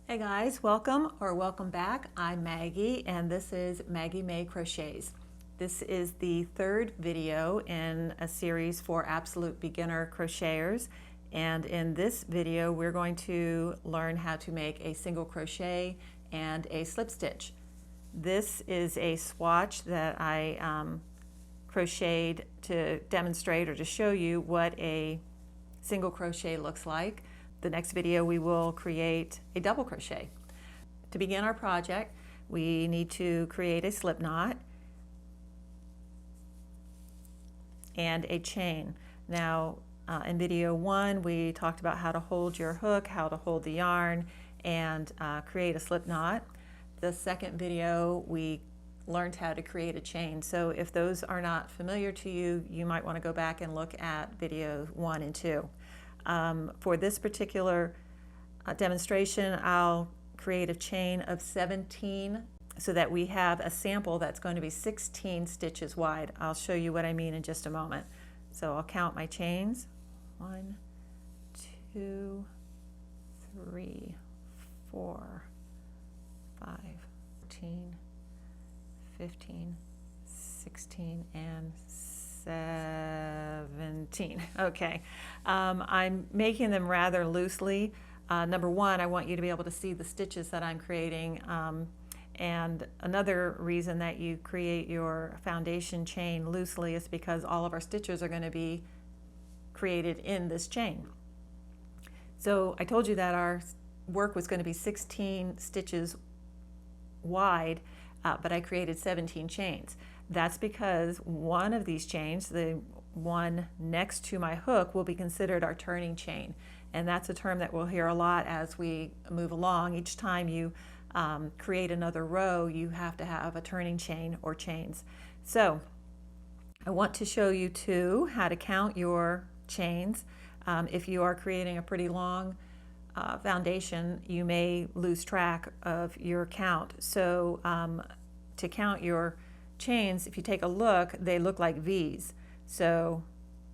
Hey guys, welcome or welcome back. I'm Maggie and this is Maggie May Crochets. This is the third video in a series for absolute beginner crocheters, and in this video we're going to learn how to make a single crochet and a slip stitch. This is a swatch that I crocheted to demonstrate or to show you what a single crochet looks like. The next video we will create a double crochet. To begin our project, we need to create a slip knot and a chain. Now in video 1 we talked about how to hold your hook, how to hold the yarn, and create a slip knot. The second video we learned how to create a chain. So if those are not familiar to you, you might want to go back and look at video 1 and 2. For this particular demonstration, I'll create a chain of 17 so that we have a sample that's going to be 16 stitches wide. I'll show you what I mean in just a moment. So I'll count my chains. 1, 2, 3, 4, 5, 14, 15, 16, and 17. Okay, I'm making them rather loosely. Number one, I want you to be able to see the stitches that I'm creating, and another reason that you create your foundation chain loosely is because all of our stitches are going to be created in this chain. So I told you that our work was going to be 16 stitches wide, but I created 17 chains. That's because one of these chains, the one next to my hook, will be considered our turning chain. And that's a term that we'll hear a lot as we move along. Each time you create another row, you have to have a turning chain or chains. So I want to show you too how to count your chains. If you are creating a pretty long foundation, you may lose track of your count. So to count your chains, if you take a look, they look like V's. So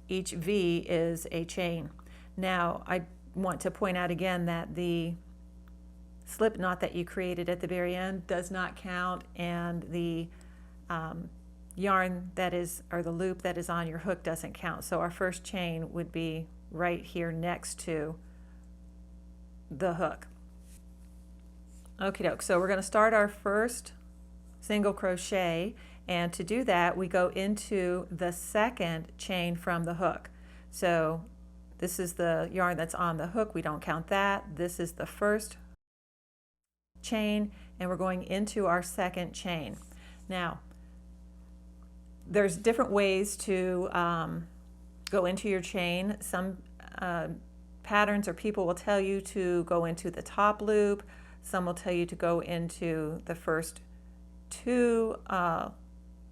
each V is a chain. Now I want to point out again that the slip knot that you created at the very end does not count, and the yarn that is, or the loop that is on your hook, doesn't count. So our first chain would be right here next to the hook. Okie doke, so we're going to start our first single crochet, and to do that we go into the second chain from the hook. So this is the yarn that's on the hook, we don't count that. This is the first chain, and we're going into our second chain. Now there's different ways to go into your chain. Some patterns or people will tell you to go into the top loop. Some will tell you to go into the first two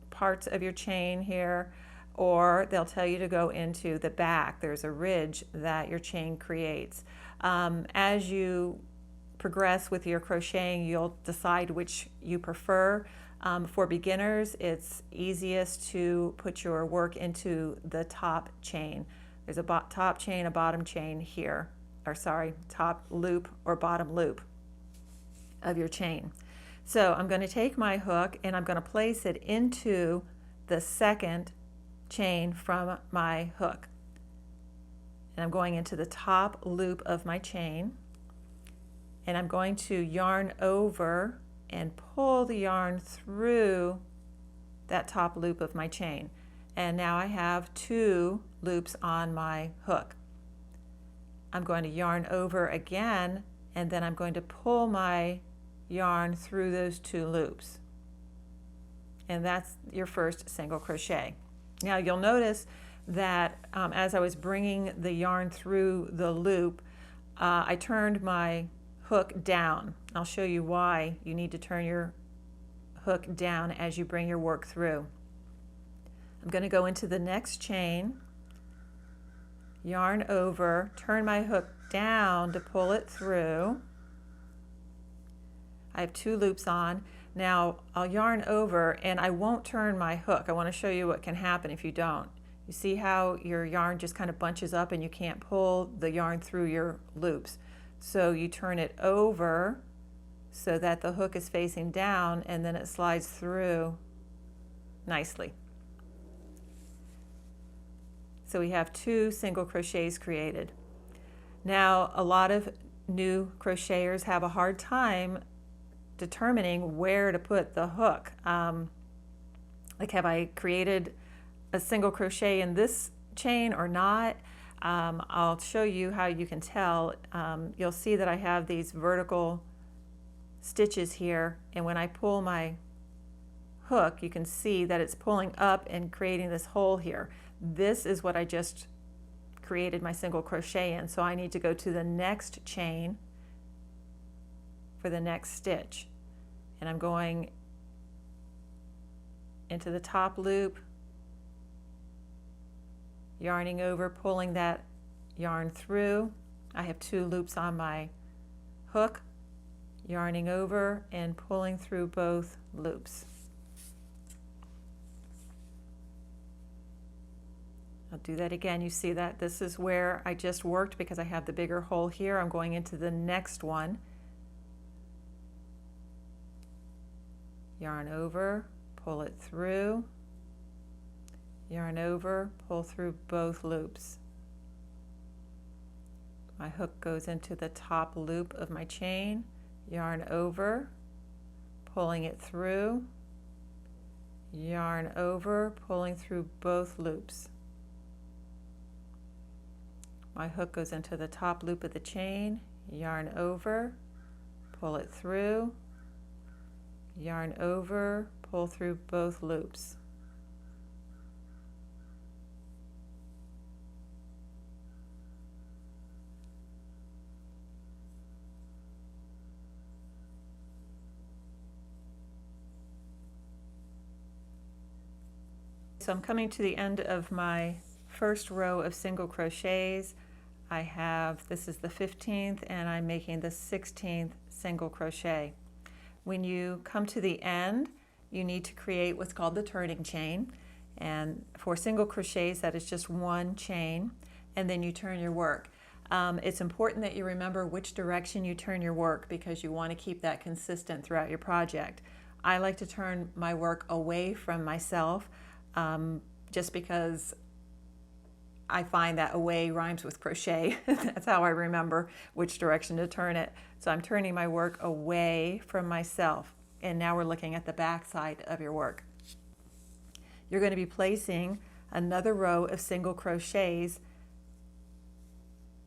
parts of your chain here, or they'll tell you to go into the back. There's a ridge that your chain creates. As you progress with your crocheting, you'll decide which you prefer. For beginners, it's easiest to put your work into the top chain. There's a top chain, a bottom chain here, or sorry, top loop or bottom loop of your chain. So I'm going to take my hook and I'm going to place it into the second chain from my hook. And I'm going into the top loop of my chain, and I'm going to yarn over and pull the yarn through that top loop of my chain. And now I have 2 loops on my hook. I'm going to yarn over again, and then I'm going to pull my yarn through those 2 loops, and that's your first single crochet. Now you'll notice that as I was bringing the yarn through the loop, I turned my hook down. I'll show you why you need to turn your hook down as you bring your work through. I'm going to go into the next chain, yarn over, turn my hook down to pull it through. I have 2 loops on. Now I'll yarn over and I won't turn my hook. I want to show you what can happen if you don't. You see how your yarn just kind of bunches up and you can't pull the yarn through your loops. So you turn it over so that the hook is facing down, and then it slides through nicely. So we have 2 single crochets created. Now, a lot of new crocheters have a hard time determining where to put the hook. Like, have I created a single crochet in this chain or not? I'll show you how you can tell. You'll see that I have these vertical stitches here, and when I pull my hook, you can see that it's pulling up and creating this hole here. This is what I just created my single crochet in, so I need to go to the next chain for the next stitch, and I'm going into the top loop, yarning over, pulling that yarn through. I have 2 loops on my hook, yarning over and pulling through both loops. I'll do that again. You see that this is where I just worked because I have the bigger hole here. I'm going into the next one. Yarn over, pull it through, yarn over, pull through both loops. My hook goes into the top loop of my chain, yarn over, pulling it through, yarn over, pulling through both loops. My hook goes into the top loop of the chain, yarn over, pull it through, yarn over, pull through both loops. So I'm coming to the end of my first row of single crochets. I have, this is the 15th, and I'm making the 16th single crochet. When you come to the end, you need to create what's called the turning chain, and for single crochets that is just 1 chain, and then you turn your work. It's important that you remember which direction you turn your work because you want to keep that consistent throughout your project. I like to turn my work away from myself just because I find that away rhymes with crochet. That's how I remember which direction to turn it. So I'm turning my work away from myself. And now we're looking at the back side of your work. You're going to be placing another row of single crochets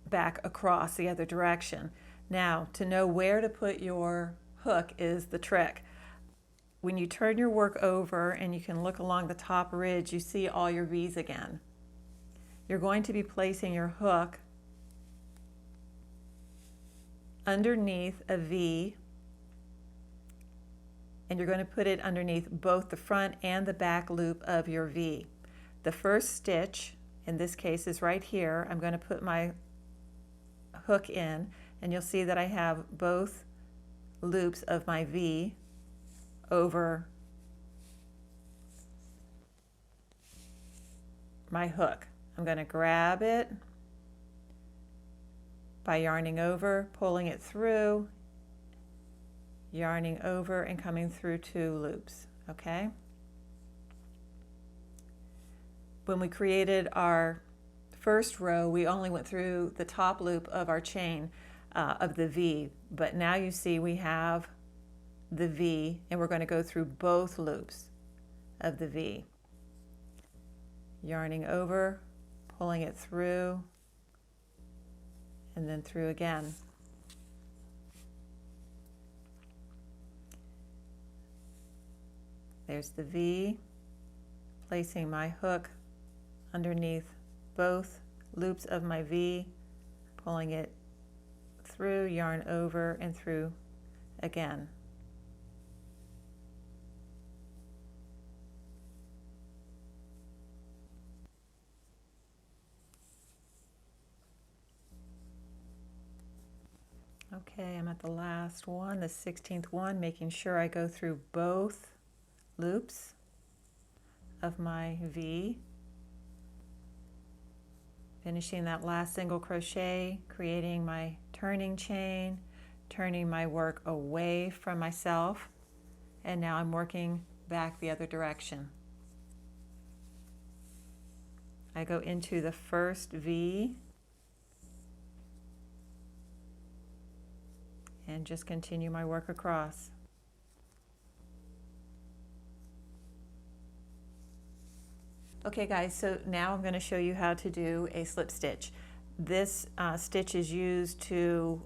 back across the other direction. Now, to know where to put your hook is the trick. When you turn your work over and you can look along the top ridge, you see all your V's again. You're going to be placing your hook underneath a V, and you're going to put it underneath both the front and the back loop of your V. The first stitch, in this case, is right here. I'm going to put my hook in, and you'll see that I have both loops of my V over my hook. I'm going to grab it by yarning over, pulling it through, yarning over, and coming through 2 loops, okay? When we created our first row, we only went through the top loop of our chain of the V, but now you see we have the V, and we're going to go through both loops of the V. Yarning over, pulling it through, and then through again. There's the V, placing my hook underneath both loops of my V, pulling it through, yarn over, and through again. Okay, I'm at the last one, the 16th one, making sure I go through both loops of my V, finishing that last single crochet, creating my turning chain, turning my work away from myself, and now I'm working back the other direction. I go into the first V and just continue my work across. Okay guys, so now I'm going to show you how to do a slip stitch. This stitch is used to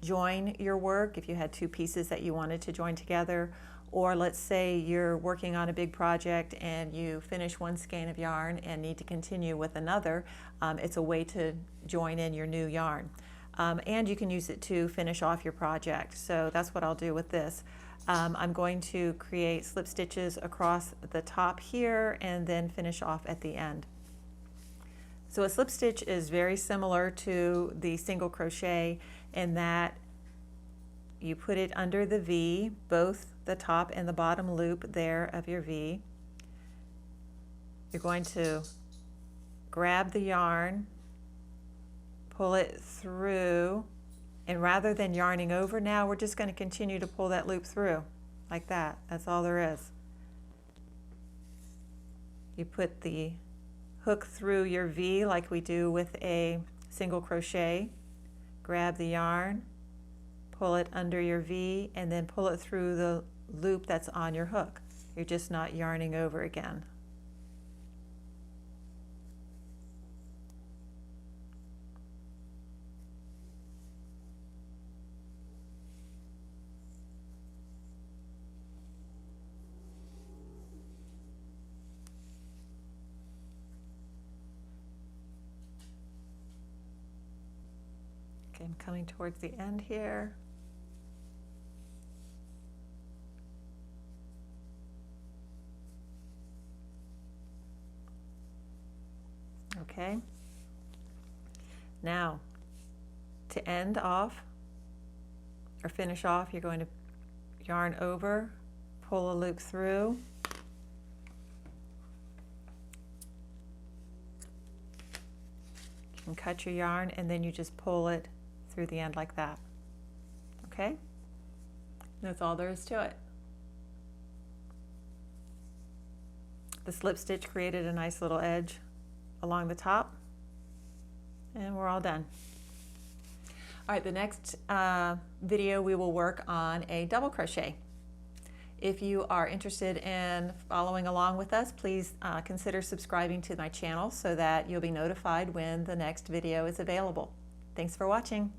join your work if you had two pieces that you wanted to join together, or let's say you're working on a big project and you finish one skein of yarn and need to continue with another. It's a way to join in your new yarn. And you can use it to finish off your project. So that's what I'll do with this. I'm going to create slip stitches across the top here and then finish off at the end. So a slip stitch is very similar to the single crochet in that you put it under the V, both the top and the bottom loop there of your V. You're going to grab the yarn, pull it through, and rather than yarning over, now we're just going to continue to pull that loop through like that. That's all there is. You put the hook through your V like we do with a single crochet, grab the yarn, pull it under your V, and then pull it through the loop that's on your hook. You're just not yarning over again. Okay, I'm coming towards the end here. Okay, now to end off or finish off, you're going to yarn over, pull a loop through, and cut your yarn, and then you just pull it through the end like that. Okay, that's all there is to it. The slip stitch created a nice little edge along the top, and we're all done. All right, the next video we will work on a double crochet. If you are interested in following along with us, please consider subscribing to my channel so that you'll be notified when the next video is available. Thanks for watching.